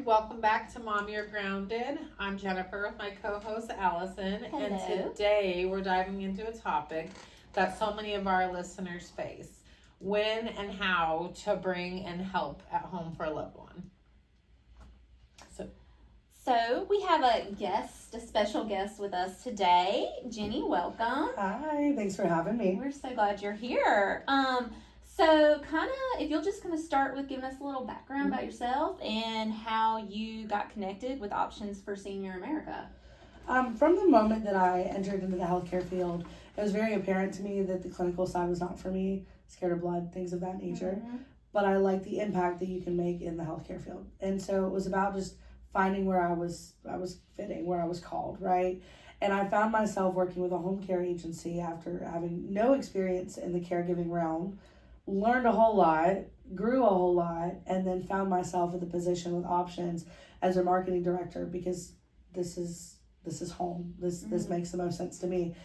welcome back to Mom You're Grounded. I'm Jennifer with my co-host Allison. Hello. And today we're diving into a topic that so many of our listeners face. When and how to bring and help at home for a loved one. So we have a special guest with us today. Ginny, welcome. Hi, thanks for having me. We're so glad you're here. So if you'll just start with giving us a little background about yourself and how you got connected with Options for Senior America. From the moment that I entered into the healthcare field, it was very apparent to me that the clinical side was not for me. Scared of blood, things of that nature. Mm-hmm. But I like the impact that you can make in the healthcare field. And so it was about just finding where I was fitting, where I was called, right? And I found myself working with a home care agency after having no experience in the caregiving realm, learned a whole lot, grew a whole lot, and then found myself in the position with Options as a marketing director because this is home. This makes the most sense to me.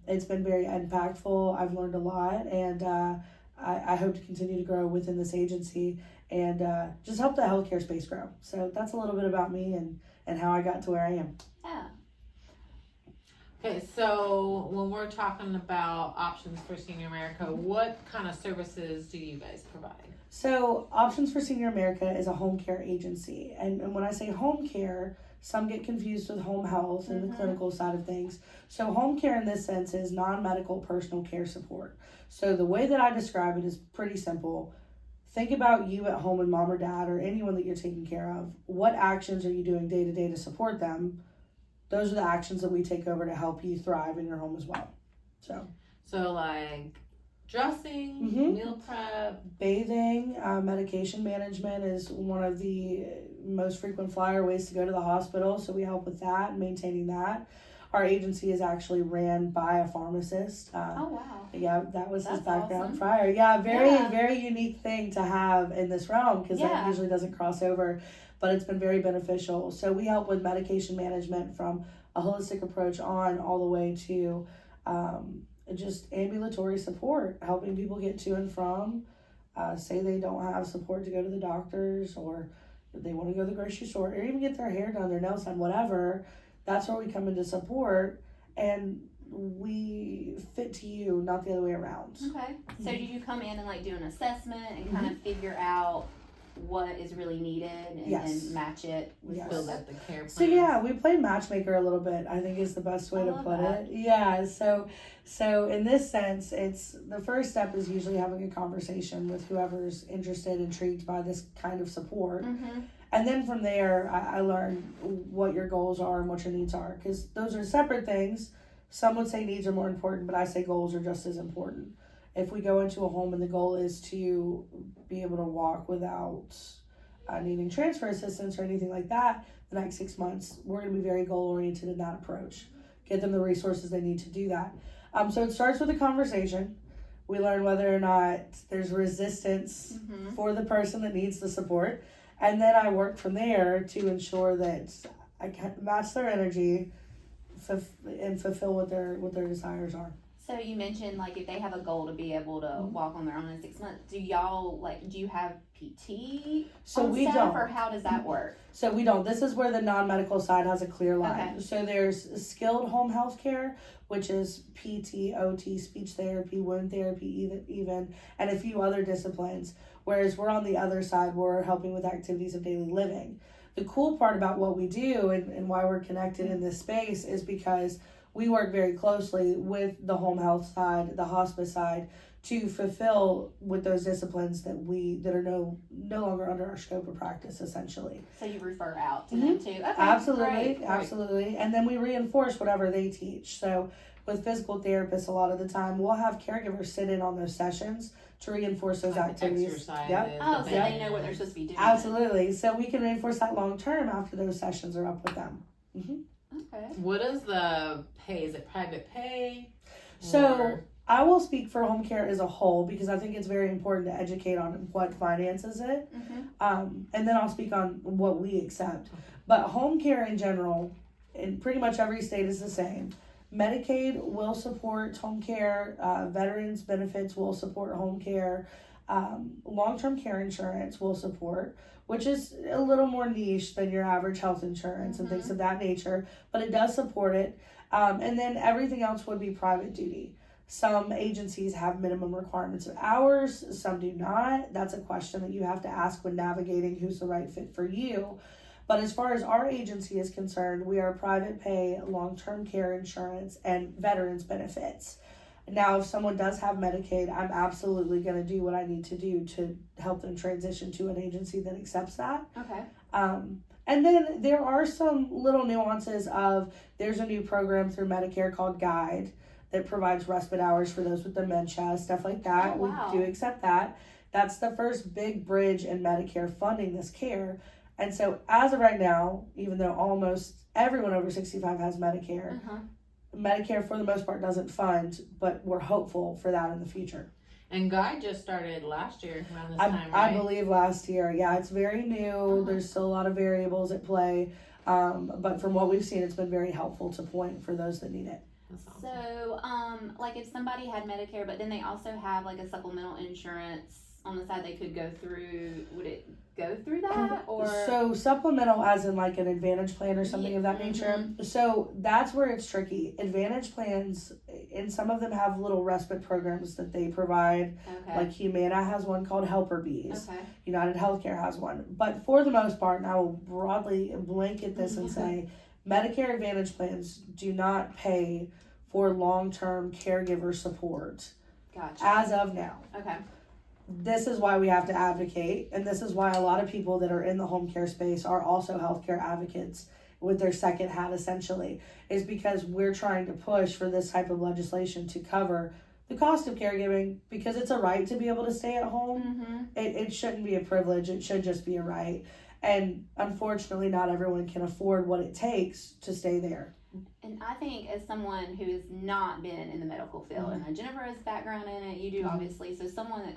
It's been very impactful. I've learned a lot, and I hope to continue to grow within this agency and just help the healthcare space grow. So that's a little bit about me and how I got to where I am. Yeah. Okay, so when we're talking about Options for Senior America, what kind of services do you guys provide? So Options for Senior America is a home care agency. And when I say home care, some get confused with home health and the clinical side of things. So home care in this sense is non-medical personal care support. So the way that I describe it is pretty simple. Think about you at home and mom or dad or anyone that you're taking care of. What actions are you doing day to day to support them? Those are the actions that we take over to help you thrive in your home as well. So like dressing, meal prep, bathing, medication management is one of the most frequent flyer ways to go to the hospital. So we help with that, maintaining that. Our agency is actually ran by a pharmacist. Oh, wow. Yeah, that was his background awesome. prior. Yeah, very unique thing to have in this realm because that usually doesn't cross over, but it's been very beneficial. So we help with medication management from a holistic approach on all the way to just ambulatory support, helping people get to and from, say they don't have support to go to the doctors or they want to go to the grocery store or even get their hair done, their nails done, whatever. That's where we come into support, and we fit to you, not the other way around. Okay. So do you come in and do an assessment and kind of figure out what is really needed and match it with build up the care plan? So we play matchmaker a little bit, I think is the best way to put it. Yeah, so in this sense, it's the first step is usually having a conversation with whoever's interested, intrigued by this kind of support. And then from there, I learn what your goals are and what your needs are, because those are separate things. Some would say needs are more important, but I say goals are just as important. If we go into a home and the goal is to be able to walk without needing transfer assistance or anything like that, the next 6 months, we're going to be very goal-oriented in that approach. Get them the resources they need to do that. So it starts with a conversation. We learn whether or not there's resistance for the person that needs the support. And then I work from there to ensure that I can match their energy and fulfill what their desires are. So you mentioned if they have a goal to be able to walk on their own in 6 months, do you have PT So on we staff, don't. or how does that work? So we don't. This is where the non-medical side has a clear line. Okay. So there's skilled home health care, which is PT, OT, speech therapy, wound therapy, even, and a few other disciplines. Whereas we're on the other side, we're helping with activities of daily living. The cool part about what we do and why we're connected in this space is because we work very closely with the home health side, the hospice side, to fulfill with those disciplines that are no longer under our scope of practice, essentially. So you refer out to them too? Okay, Absolutely, great. Absolutely. And then we reinforce whatever they teach. So with physical therapists, a lot of the time, we'll have caregivers sit in on those sessions to reinforce those activities. Yep. Oh, so they know what they're supposed to be doing. Absolutely. So we can reinforce that long term after those sessions are up with them. Okay. What is the pay? Is it private pay? So I will speak for home care as a whole because I think it's very important to educate on what finances it. And then I'll speak on what we accept. But home care in general, in pretty much every state is the same. Medicaid will support home care. Veterans benefits will support home care. Long-term care insurance will support, which is a little more niche than your average health insurance and things of that nature, but it does support it. And then everything else would be private duty. Some agencies have minimum requirements of hours, some do not. That's a question that you have to ask when navigating who's the right fit for you. But as far as our agency is concerned, we are private pay, long-term care insurance, and veterans benefits. Now, if someone does have Medicaid, I'm absolutely going to do what I need to do to help them transition to an agency that accepts that. Okay. And then there are some little nuances of, there's a new program through Medicare called Guide that provides respite hours for those with dementia, stuff like that. Oh, wow. We do accept that. That's the first big bridge in Medicare funding this care. And so as of right now, even though almost everyone over 65 has Medicare, Medicare for the most part doesn't fund, but we're hopeful for that in the future. And Guy just started last year around this time, right? I believe last year. Yeah, it's very new. There's still a lot of variables at play. But from what we've seen, it's been very helpful to point for those that need it. Awesome. So, like if somebody had Medicare, but then they also have like a supplemental insurance on the side they could go through, would it go through that? Or so supplemental as in like an Advantage plan or something of that nature. So that's where it's tricky. Advantage plans, and some of them have little respite programs that they provide. Okay. Like Humana has one called Helper Bees. Okay. United Healthcare has one. But for the most part, and I will broadly blanket this and say, Medicare Advantage plans do not pay for long-term caregiver support. Gotcha. As of now. Okay. This is why we have to advocate, and this is why a lot of people that are in the home care space are also healthcare advocates with their second hat, essentially, is because we're trying to push for this type of legislation to cover the cost of caregiving, because it's a right to be able to stay at home. It shouldn't be a privilege. It should just be a right. And unfortunately, not everyone can afford what it takes to stay there. And I think as someone who has not been in the medical field, and Jennifer has background in it, you do obviously, so someone that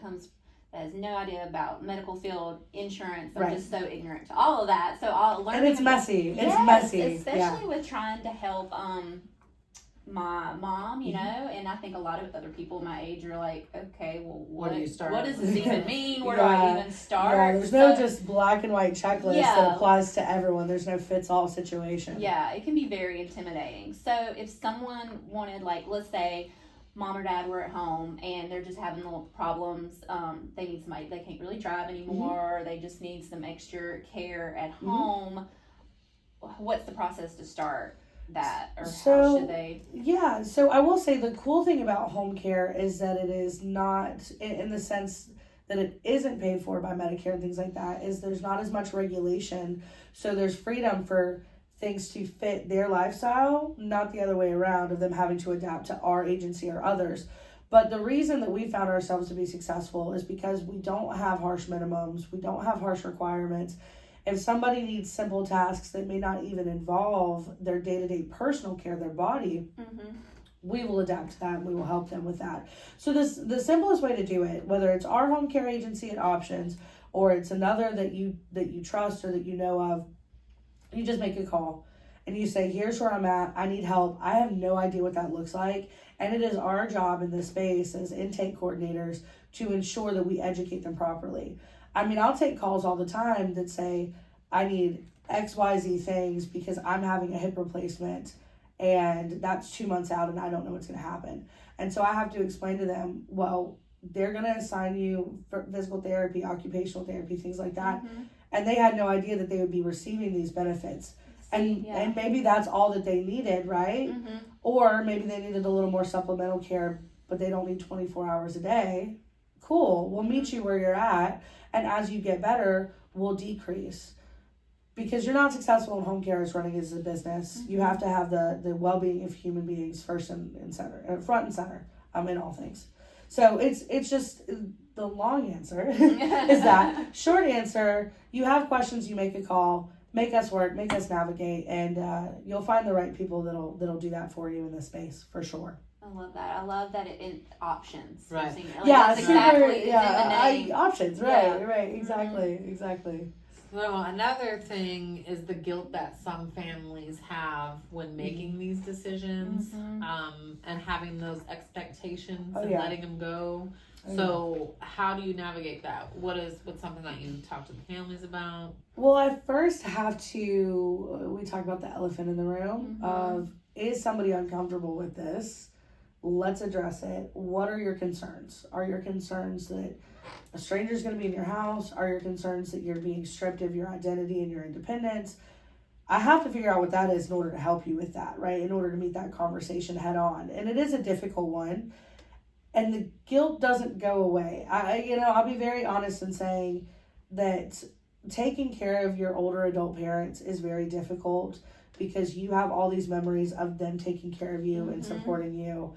has no idea about medical field insurance, I'm just so ignorant to all of that. So I'll learn. And it's messy. Yes, it's messy. Especially with trying to help my mom, you know, and I think a lot of other people my age are like, okay, well, what do you start? What does this even mean? Where do I even start? Yeah, there's no just black and white checklist that applies to everyone. There's no fits-all situation. Yeah, it can be very intimidating. So if someone wanted, like, let's say mom or dad were at home and they're just having little problems, they need somebody, they can't really drive anymore, they just need some extra care at home, what's the process to start that, or how should they? Yeah, so I will say the cool thing about home care is that it is not, in the sense that it isn't paid for by Medicare and things like that, is there's not as much regulation, so there's freedom for things to fit their lifestyle, not the other way around of them having to adapt to our agency or others. But the reason that we found ourselves to be successful is because we don't have harsh minimums, we don't have harsh requirements. If somebody needs simple tasks that may not even involve their day-to-day personal care, their body, we will adapt to that and we will help them with that. So the simplest way to do it, whether it's our home care agency at Options or it's another that you trust or that you know of, you just make a call and you say, here's where I'm at, I need help, I have no idea what that looks like. And it is our job in this space as intake coordinators to ensure that we educate them properly. I mean, I'll take calls all the time that say, I need XYZ things because I'm having a hip replacement and that's 2 months out and I don't know what's going to happen. And so I have to explain to them, well, they're going to assign you for physical therapy, occupational therapy, things like that. And they had no idea that they would be receiving these benefits. And maybe that's all that they needed, right? Or maybe they needed a little more supplemental care, but they don't need 24 hours a day. Cool, we'll meet you where you're at. And as you get better, we'll decrease. Because you're not successful in home care as running as a business. You have to have the well-being of human beings first and center, front and center in all things. So it's just, the long answer is that. Short answer, you have questions, you make a call, make us work, make us navigate, and you'll find the right people that'll do that for you in this space, for sure. I love that. I love that it options. Right. Like Yeah, that's exactly yeah, in the name. options. Right, right. Exactly, exactly. So another thing is the guilt that some families have when making these decisions, and having those expectations and letting them go. So how do you navigate that? What's something that you talk to the families about? Well, I first have to, we talk about the elephant in the room of, is somebody uncomfortable with this? Let's address it. What are your concerns? Are your concerns that a stranger's going to be in your house? Are your concerns that you're being stripped of your identity and your independence? I have to figure out what that is in order to help you with that, right? In order to meet that conversation head on. And it is a difficult one. And the guilt doesn't go away. I'll be very honest in saying that taking care of your older adult parents is very difficult because you have all these memories of them taking care of you and supporting you.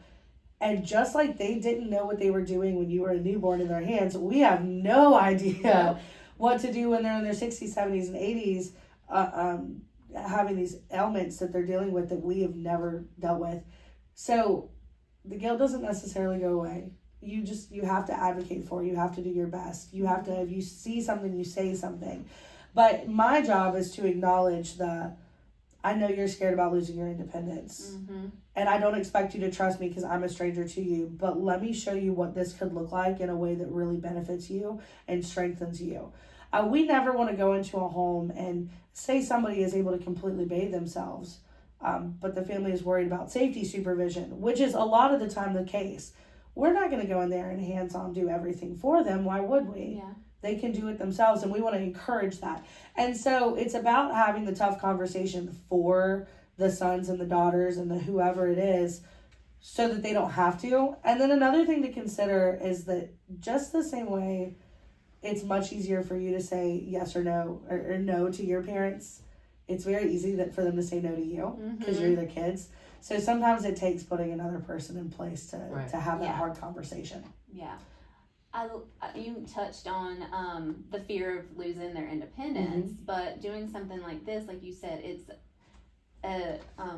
And just like they didn't know what they were doing when you were a newborn in their hands, we have no idea what to do when they're in their 60s, 70s, and 80s, having these ailments that they're dealing with that we have never dealt with. So the guilt doesn't necessarily go away. You have to advocate for it. You have to do your best. You have to, if you see something, you say something. But my job is to acknowledge I know you're scared about losing your independence. And I don't expect you to trust me because I'm a stranger to you. But let me show you what this could look like in a way that really benefits you and strengthens you. We never want to go into a home and say somebody is able to completely bathe themselves. But the family is worried about safety supervision, which is a lot of the time the case. We're not going to go in there and hands-on do everything for them. Why would we? Yeah. They can do it themselves, and we want to encourage that. And so it's about having the tough conversation for the sons and the daughters and the whoever it is so that they don't have to. And then another thing to consider is that just the same way it's much easier for you to say yes or no or no to your parents, it's very easy for them to say no to you because you're their kids. So sometimes it takes putting another person in place to have that hard conversation. Yeah. You touched on the fear of losing their independence, but doing something like this, like you said, it's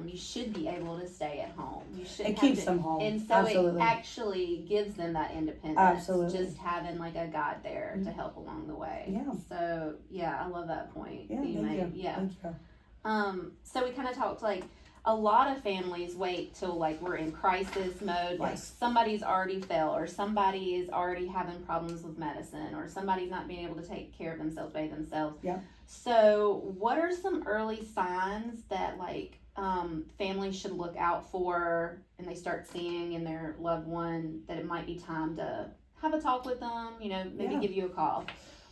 you should be able to stay at home. It keeps them home, and so it actually gives them that independence. Absolutely, just having like a guide there to help along the way. Yeah. So I love that point. Yeah, you made. Yeah. Thank you. So we kind of talked like. A lot of families wait till like we're in crisis mode, like somebody's already fell or somebody is already having problems with medicine or somebody's not being able to take care of themselves by themselves. Yeah. So what are some early signs that like families should look out for and they start seeing in their loved one that it might be time to have a talk with them, maybe give you a call?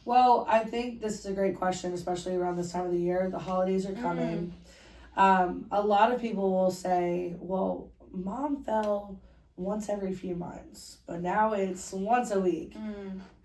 Well, I think this is a great question, especially around this time of the year. The holidays are coming. A lot of people will say, well, mom fell once every few months, but now it's once a week.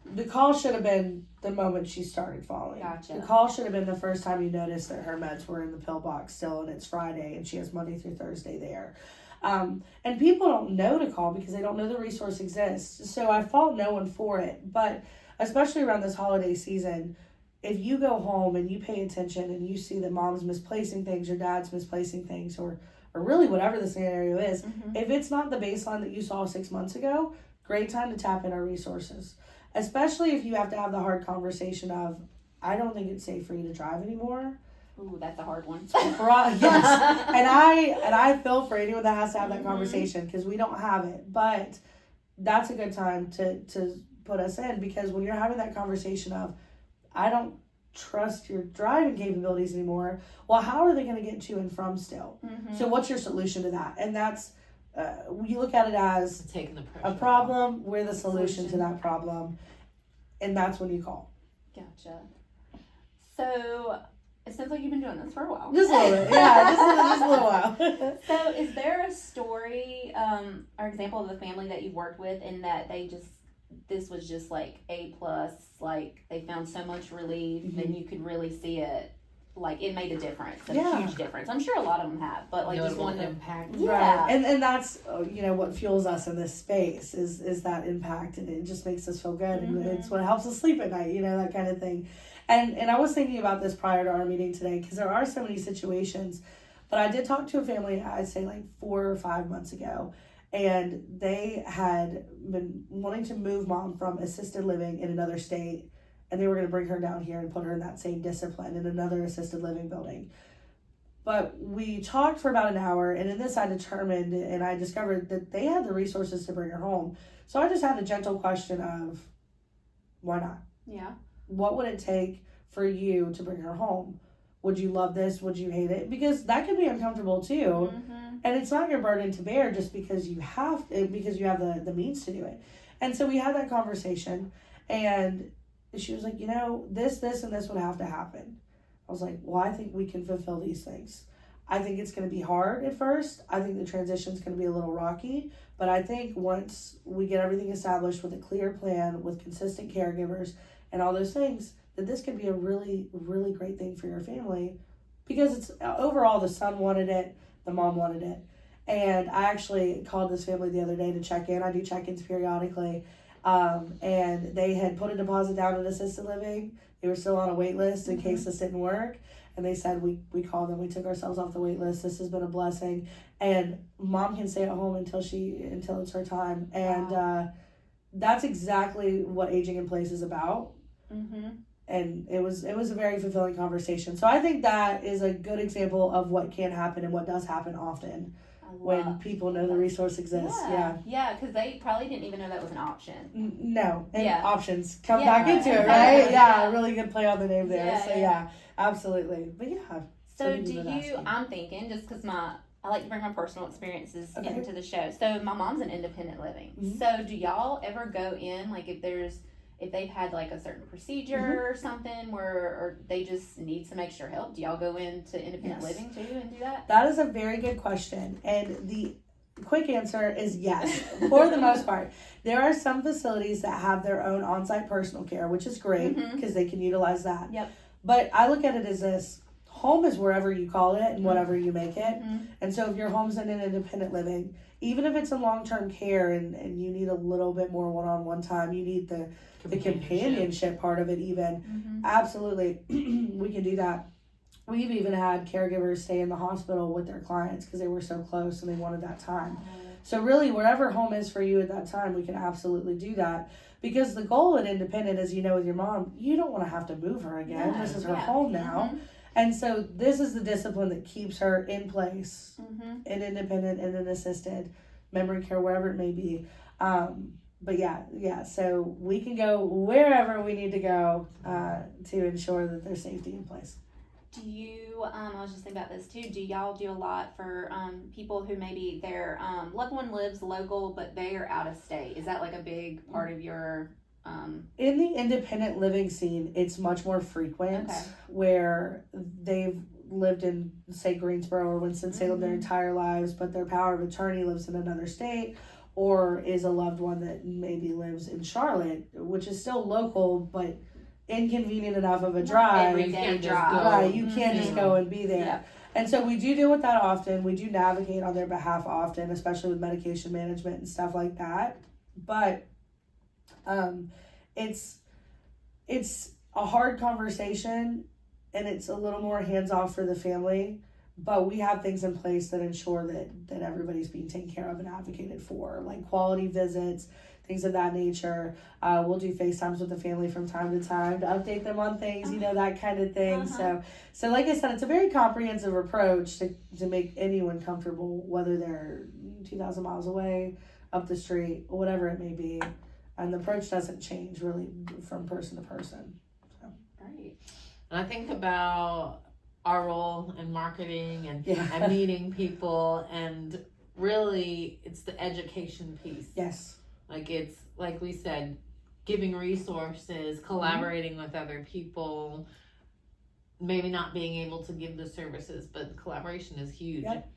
The call should have been the moment she started falling. Gotcha. The call should have been the first time you noticed that her meds were in the pill box still and it's Friday and she has Monday through Thursday there. And people don't know to call because they don't know the resource exists. So I fault no one for it, but especially around this holiday season, if you go home and you pay attention and you see that mom's misplacing things or dad's misplacing things or really whatever the scenario is, if it's not the baseline that you saw 6 months ago, great time to tap in our resources. Especially if you have to have the hard conversation of, I don't think it's safe for you to drive anymore. Ooh, that's a hard one. Yes. And I feel for anyone that has to have that conversation because we don't have it. But that's a good time to put us in because when you're having that conversation of, I don't trust your driving capabilities anymore. Well, how are they going to get to and from still? So what's your solution to that? And that's, you look at it as taking the pressure a problem. We're the solution to that problem. And that's when you call. Gotcha. So it sounds like you've been doing this for a while. Just a little bit. Yeah, just a little while. So is there a story or example of a family that you've worked with and that this was just like A+, like they found so much relief and you could really see it, like it made a difference, huge difference. I'm sure a lot of them have, but like just one impact. Right. And that's what fuels us in this space is that impact, and it just makes us feel good, and it's what helps us sleep at night, that kind of thing. And I was thinking about this prior to our meeting today because there are so many situations, but I did talk to a family, I'd say like 4 or 5 months ago. And they had been wanting to move mom from assisted living in another state and they were going to bring her down here and put her in that same discipline in another assisted living building. But we talked for about an hour, and in this I determined and I discovered that they had the resources to bring her home. So I just had a gentle question of, why not? Yeah. What would it take for you to bring her home? Would you love this? Would you hate it? Because that could be uncomfortable too. And it's not your burden to bear just because you have the means to do it. And so we had that conversation, and she was like, this, and this would have to happen. I was like, well, I think we can fulfill these things. I think it's going to be hard at first. I think the transition's going to be a little rocky. But I think once we get everything established with a clear plan, with consistent caregivers and all those things, that this could be a really, really great thing for your family. Because it's overall, the son wanted it, the mom wanted it. And I actually called this family the other day to check in. I do check-ins periodically. And they had put a deposit down in assisted living. They were still on a wait list in case this didn't work. And they said, we called them, we took ourselves off the wait list. This has been a blessing. And mom can stay at home until it's her time. And that's exactly what aging in place is about. And it was a very fulfilling conversation. So I think that is a good example of what can happen and what does happen often when people know the resource exists. Yeah, because they probably didn't even know that was an option. No, and options come back into it, right? Yeah, really good play on the name there. Yeah, absolutely. But yeah. So do you, I'm thinking, just because I like to bring my personal experiences into the show. So my mom's in independent living. So do y'all ever go in, like if they've had like a certain procedure or something or they just need some extra help, do y'all go into independent living too and do that? That is a very good question. And the quick answer is yes, for the most part. There are some facilities that have their own on-site personal care, which is great because they can utilize that. Yep. But I look at it as this: home is wherever you call it and whatever you make it. And so if your home's in an independent living, even if it's in long-term care and you need a little bit more one-on-one time, you need the companionship part of it even. Absolutely, we can do that. We've even had caregivers stay in the hospital with their clients because they were so close and they wanted that time. So really, whatever home is for you at that time, we can absolutely do that. Because the goal at independent, as you know with your mom, you don't want to have to move her again. This is her home now. And so this is the discipline that keeps her in place, in independent and in assisted, memory care, wherever it may be. But yeah, so we can go wherever we need to go to ensure that there's safety in place. Do you, I was just thinking about this too, do y'all do a lot for people who maybe their loved one lives local, but they are out of state? Is that like a big part of your... In the independent living scene, it's much more frequent where they've lived in, say, Greensboro or Winston-Salem their entire lives, but their power of attorney lives in another state, or is a loved one that maybe lives in Charlotte, which is still local, but inconvenient enough of a drive. Everyday drive. Right, you can't just go and be there. And so we do deal with that often. We do navigate on their behalf often, especially with medication management and stuff like that. But it's a hard conversation, and it's a little more hands-off for the family, but we have things in place that ensure that everybody's being taken care of and advocated for, like quality visits, things of that nature. We'll do FaceTimes with the family from time to time to update them on things, that kind of thing. So like I said, it's a very comprehensive approach to make anyone comfortable, whether they're 2,000 miles away, up the street, whatever it may be. And the approach doesn't change really from person to person. So. Right. And I think about our role in marketing and meeting people, and really it's the education piece. Yes. Like it's, like we said, giving resources, collaborating with other people, maybe not being able to give the services, but collaboration is huge. Yep.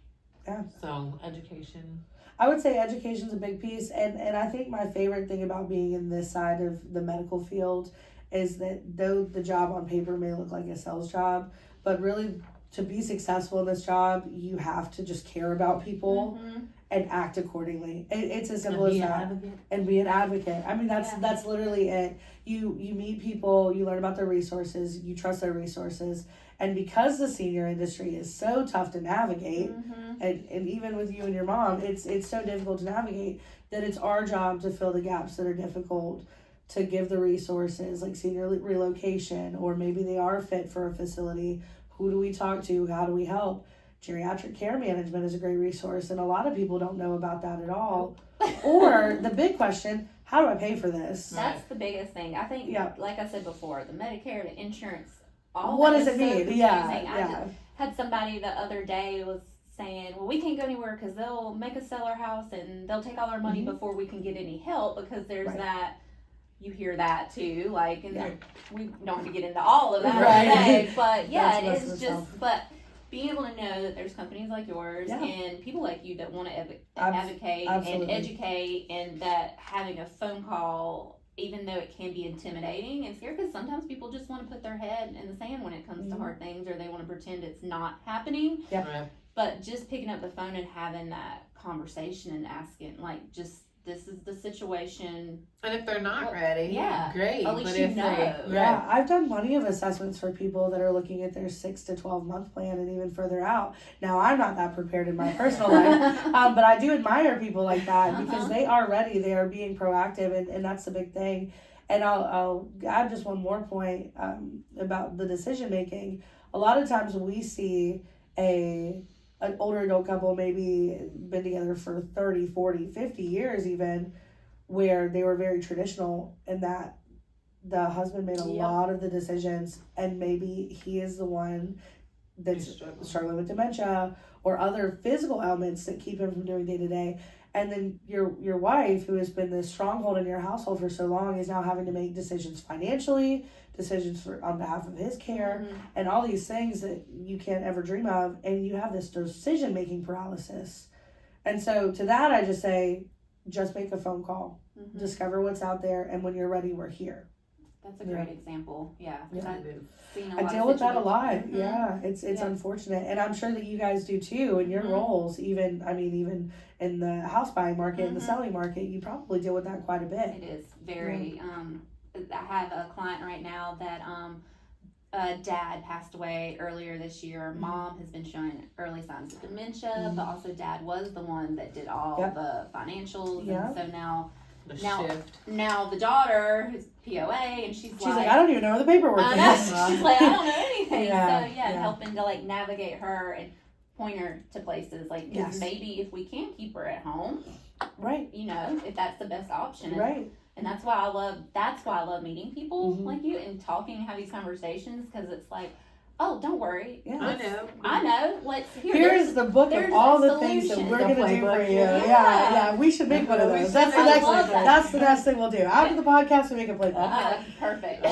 Yeah. So education. I would say education's a big piece, and I think my favorite thing about being in this side of the medical field is that though the job on paper may look like a sales job, but really to be successful in this job, you have to just care about people and act accordingly. It's as simple as that. And be an advocate. I mean, that's literally it. You meet people, you learn about their resources, you trust their resources. And because the senior industry is so tough to navigate, and even with you and your mom, it's so difficult to navigate, that it's our job to fill the gaps that are difficult, to give the resources like senior relocation, or maybe they are fit for a facility. Who do we talk to? How do we help? Geriatric care management is a great resource, and a lot of people don't know about that at all. Or the big question, how do I pay for this? That's the biggest thing. I think, like I said before, the Medicare, the insurance, all what that does it is so mean? confusing. Yeah. I just had somebody the other day was saying, well, we can't go anywhere because they'll make us sell our house and they'll take all our money before we can get any help, because there's that. You hear that too, like, and we don't have to get into all of that today, but yeah, it is just, but being able to know that there's companies like yours and people like you that want to advocate and educate, and that having a phone call, even though it can be intimidating and scary, because sometimes people just want to put their head in the sand when it comes to hard things, or they want to pretend it's not happening. But just picking up the phone and having that conversation and asking, like, just, this is the situation. And if they're not ready, great. At least but you if know. I've done plenty of assessments for people that are looking at their 6 to 12 month plan and even further out. Now, I'm not that prepared in my personal life, but I do admire people like that because they are ready. They are being proactive, and that's the big thing. And I'll add just one more point about the decision making. A lot of times we see an older adult couple, maybe been together for 30, 40, 50 years even, where they were very traditional in that the husband made a lot of the decisions, and maybe he is the one that's struggling with dementia or other physical ailments that keep him from doing day to day. And then your wife, who has been this stronghold in your household for so long, is now having to make decisions financially, decisions on behalf of his care, and all these things that you can't ever dream of, and you have this decision-making paralysis. And so to that, I just say, just make a phone call, discover what's out there, and when you're ready, we're here. That's a great example. I deal with that a lot. It's unfortunate, and I'm sure that you guys do too in your roles. Even in the house buying market and the selling market, you probably deal with that quite a bit. It is very. I have a client right now that dad passed away earlier this year. Mom has been showing early signs of dementia, but also dad was the one that did all the financials, and so now the daughter is POA, and she's like, I don't even know where the paperwork is. She's like, I don't know anything. Helping to like navigate her and point her to places, like, because maybe if we can keep her at home, if that's the best option, and that's why I love meeting people like you and talking and have these conversations, because it's like, oh, don't worry. I know. Here's the book of all the things that we're going to do for you. We should make one of those. That's the next thing. That's the next thing we'll do. After the podcast, we make a playbook. Perfect.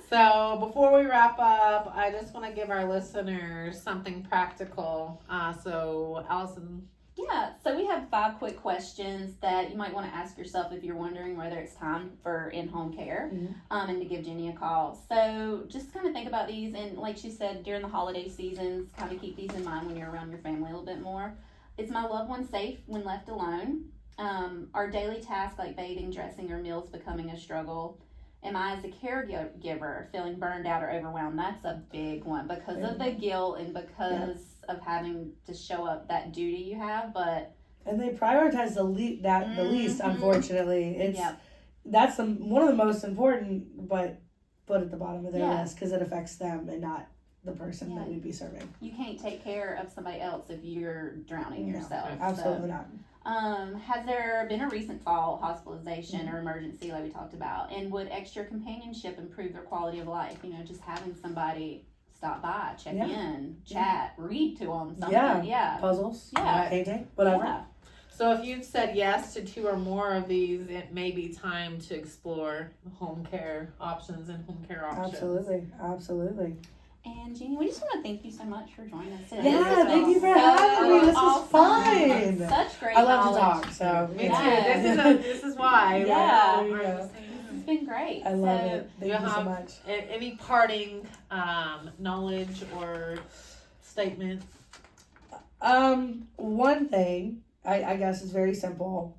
So before we wrap up, I just want to give our listeners something practical. So Allison. Yeah, so we have 5 quick questions that you might want to ask yourself if you're wondering whether it's time for in-home care, and to give Ginny a call. So just kind of think about these, and like she said, during the holiday seasons, kind of keep these in mind when you're around your family a little bit more. Is my loved one safe when left alone? Are daily tasks like bathing, dressing, or meals becoming a struggle? Am I, as a caregiver, feeling burned out or overwhelmed? That's a big one because of the guilt and because of having to show up that duty you have. And they prioritize the least, unfortunately. That's one of the most important, but put at the bottom of their list because it affects them and not the person that we'd be serving. You can't take care of somebody else if you're drowning yourself. Absolutely not. Has there been a recent fall, hospitalization, or emergency like we talked about? And would extra companionship improve their quality of life? Just having somebody stop by, check in, chat, read to them something. Puzzles, painting, whatever. So if you've said yes to 2 or more of these, it may be time to explore home care options and home care options. Absolutely. And Ginny, we just want to thank you so much for joining us today. Yeah, thank you for having me. This was fun. Such great I love knowledge. to talk, so me too. This is why. It's been great. I love it. Thank you so much. Any parting knowledge or statements? One thing I guess is very simple.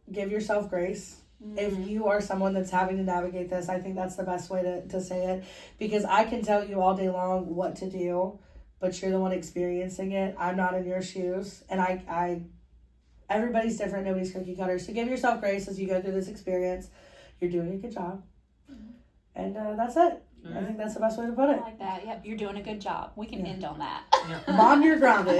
Give yourself grace. If you are someone that's having to navigate this, I think that's the best way to say it, because I can tell you all day long what to do, but you're the one experiencing it. I'm not in your shoes, and I everybody's different. Nobody's cookie cutter. So give yourself grace as you go through this experience. You're doing a good job. And that's it. All I think that's the best way to put I it. like that. Yep, you're doing a good job. We can end on that. Mom, you're grounded.